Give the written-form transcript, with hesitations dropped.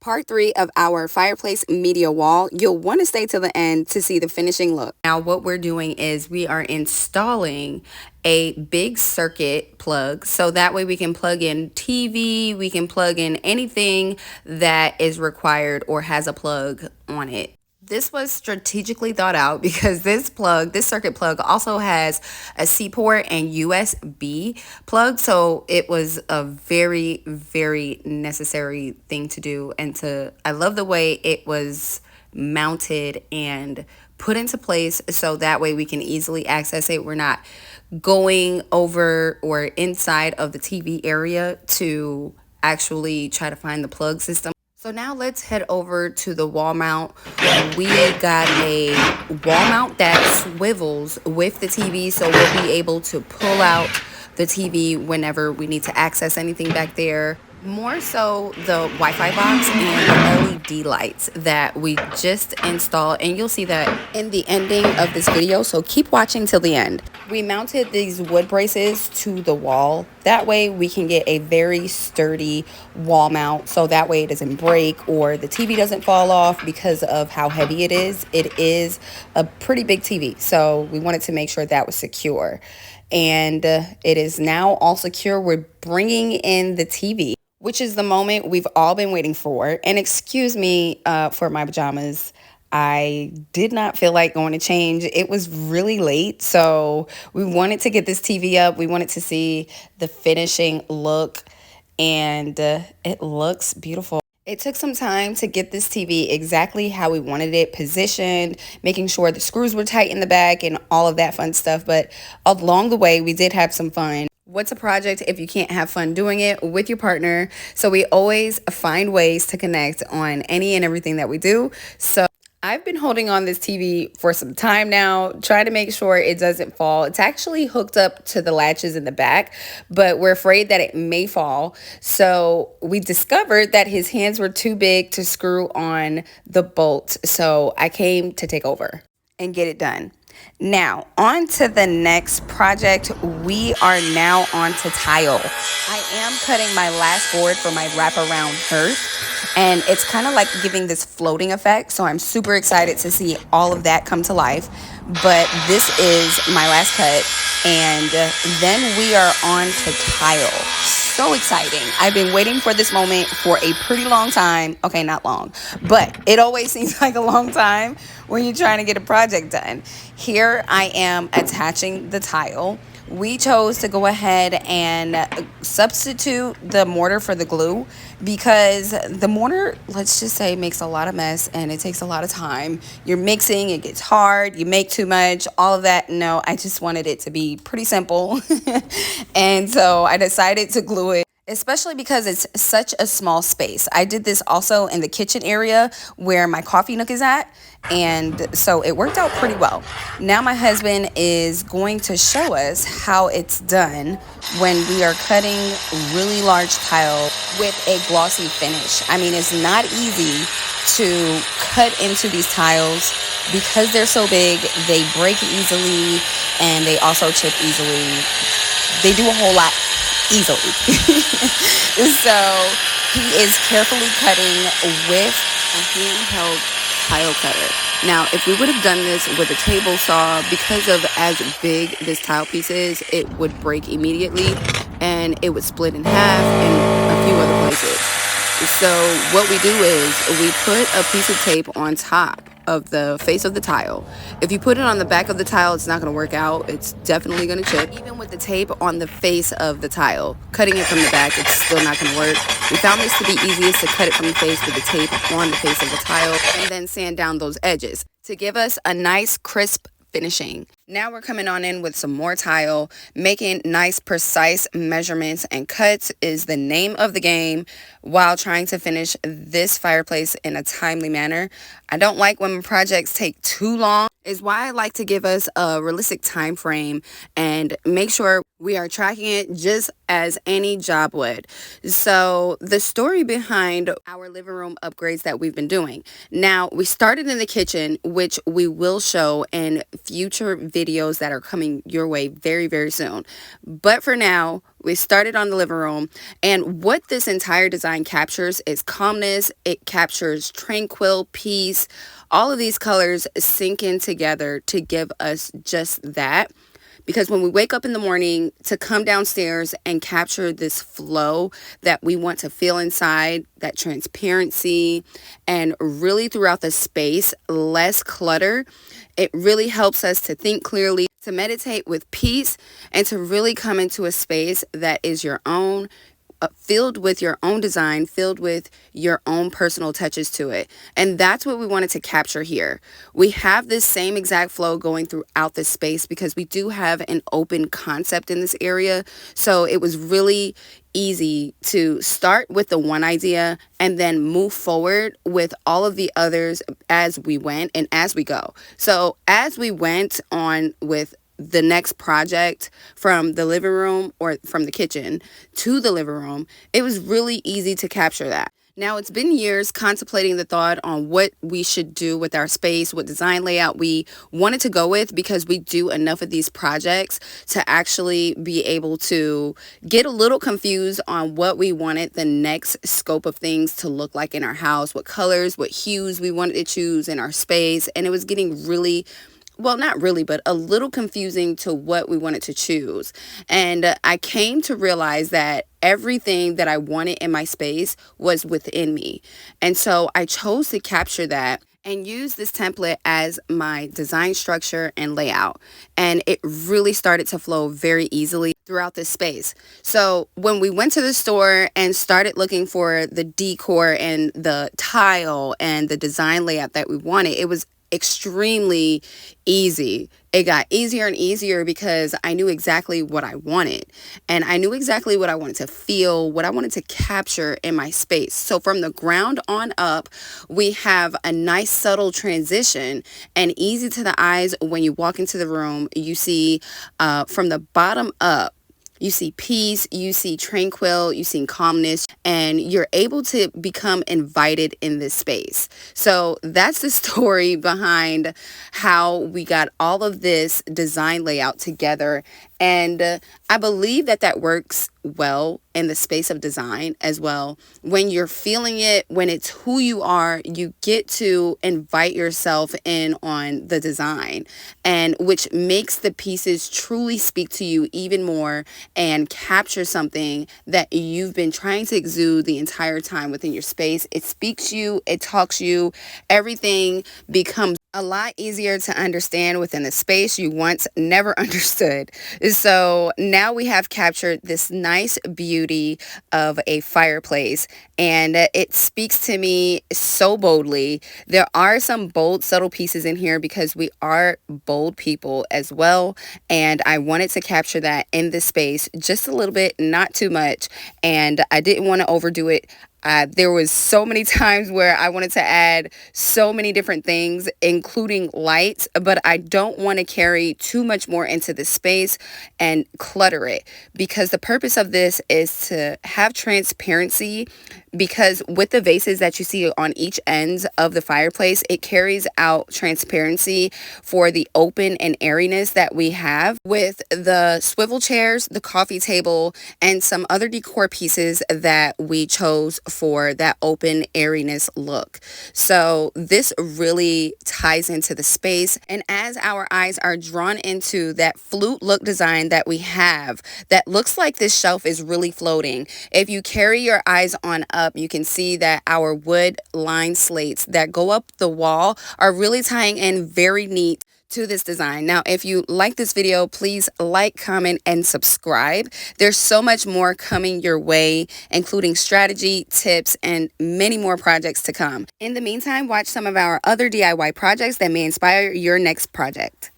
Part 3 of our Fireplace Media Wall. You'll want to stay till the end to see the finishing look. Now what we're doing is we are installing a big circuit plug, so that way we can plug in TV, we can plug in anything that is required or has a plug on it. This was strategically thought out because this circuit plug also has a C port and USB plug. So it was a very, very necessary thing to do. I love the way it was mounted and put into place so that way we can easily access it. We're not going over or inside of the TV area to actually try to find the plug system. So now let's head over to the wall mount. We got a wall mount that swivels with the TV, so we'll be able to pull out the TV whenever we need to access anything back there. More so the Wi-Fi box and the LED lights that we just installed, and you'll see that in the ending of this video, so keep watching till the end. We mounted these wood braces to the wall. That way we can get a very sturdy wall mount, so that way it doesn't break or the TV doesn't fall off because of how heavy it is. It is a pretty big TV, so we wanted to make sure that was secure. And it is now all secure. We're bringing in the TV, which is the moment we've all been waiting for. And excuse me for my pajamas. I did not feel like going to change. It was really late, so we wanted to get this TV up. We wanted to see the finishing look, and it looks beautiful. It took some time to get this TV exactly how we wanted it positioned, making sure the screws were tight in the back and all of that fun stuff. But along the way, we did have some fun. What's a project if you can't have fun doing it with your partner? So we always find ways to connect on any and everything that we do. So I've been holding on this TV for some time now, trying to make sure it doesn't fall. It's actually hooked up to the latches in the back, but we're afraid that it may fall. So we discovered that his hands were too big to screw on the bolt. So I came to take over and get it done. Now, on to the next project. We are now on to tile. I am cutting my last board for my wraparound Hearth, and it's kind of like giving this floating effect. So I'm super excited to see all of that come to life. But this is my last cut, and then we are on to tile. So exciting. I've been waiting for this moment for a pretty long time. Okay, not long, but it always seems like a long time when you're trying to get a project done. Here I am attaching the tile. We chose to go ahead and substitute the mortar for the glue because the mortar, let's just say, makes a lot of mess and it takes a lot of time. You're mixing, it gets hard, you make too much, all of that. No, I just wanted it to be pretty simple. And so I decided to glue it, especially because it's such a small space. I did this also in the kitchen area where my coffee nook is at, and so it worked out pretty well. Now my husband is going to show us how it's done when we are cutting really large tile with a glossy finish. I mean, it's not easy to cut into these tiles because they're so big. They break easily and they also chip easily. They do a whole lot easily. So he is carefully cutting with a handheld tile cutter. Now, if we would have done this with a table saw, because of as big this tile piece is, it would break immediately and it would split in half in a few other places. So what we do is we put a piece of tape on top of the face of the tile. If you put it on the back of the tile, it's not going to work out. It's definitely going to chip. Even with the tape on the face of the tile, cutting it from the back, it's still not going to work. We found this to be easiest to cut it from the face with the tape on the face of the tile and then sand down those edges to give us a nice crisp finishing. Now we're coming on in with some more tile. Making nice precise measurements and cuts is the name of the game while trying to finish this fireplace in a timely manner. I don't like when projects take too long, is why I like to give us a realistic time frame and make sure we are tracking it just as any job would. So the story behind our living room upgrades that we've been doing. Now, we started in the kitchen, which we will show in future videos that are coming your way very, very soon. But for now, we started on the living room, and what this entire design captures is calmness. It captures tranquil, peace. All of these colors sink in together to give us just that. Because when we wake up in the morning, to come downstairs and capture this flow that we want to feel inside, that transparency, and really throughout the space, less clutter, it really helps us to think clearly, to meditate with peace, and to really come into a space that is your own, filled with your own design, filled with your own personal touches to it. And that's what we wanted to capture here. We have this same exact flow going throughout the space because we do have an open concept in this area. So it was really easy to start with the one idea and then move forward with all of the others as we went and as we go. So as we went on with the next project, from the living room or from the kitchen to the living room, it was really easy to capture that. Now, it's been years contemplating the thought on what we should do with our space, what design layout we wanted to go with, because we do enough of these projects to actually be able to get a little confused on what we wanted the next scope of things to look like in our house, what colors, what hues we wanted to choose in our space. And it was getting really, well, not really, but a little confusing to what we wanted to choose. And I came to realize that everything that I wanted in my space was within me. And so I chose to capture that and use this template as my design structure and layout. And it really started to flow very easily throughout this space. So when we went to the store and started looking for the decor and the tile and the design layout that we wanted, it was extremely easy. It got easier and easier because I knew exactly what I wanted, and I knew exactly what I wanted to feel, what I wanted to capture in my space. So from the ground on up, we have a nice subtle transition and easy to the eyes. When you walk into the room, you see from the bottom up, you see peace, you see tranquil, you see calmness, and you're able to become invited in this space. So that's the story behind how we got all of this design layout together. And I believe that that works well in the space of design as well. When you're feeling it, when it's who you are, you get to invite yourself in on the design, and which makes the pieces truly speak to you even more and capture something that you've been trying to exude the entire time within your space. It speaks you, it talks you, everything becomes a lot easier to understand within the space you once never understood. So now we have captured this nice beauty of a fireplace, and it speaks to me so boldly. There are some bold, subtle pieces in here because we are bold people as well, and I wanted to capture that in this space just a little bit, not too much, and I didn't want to overdo it. There was so many times where I wanted to add so many different things, including lights, but I don't want to carry too much more into the space and clutter it, because the purpose of this is to have transparency, because with the vases that you see on each ends of the fireplace, it carries out transparency for the open and airiness that we have with the swivel chairs, the coffee table, and some other decor pieces that we chose for that open airiness look. So this really ties into the space, and as our eyes are drawn into that flute look design that we have, that looks like this shelf is really floating. If you carry your eyes on up, you can see that our wood line slates that go up the wall are really tying in very neat to this design. Now, if you like this video, please like, comment, and subscribe. There's so much more coming your way, including strategy, tips, and many more projects to come. In the meantime, watch some of our other DIY projects that may inspire your next project.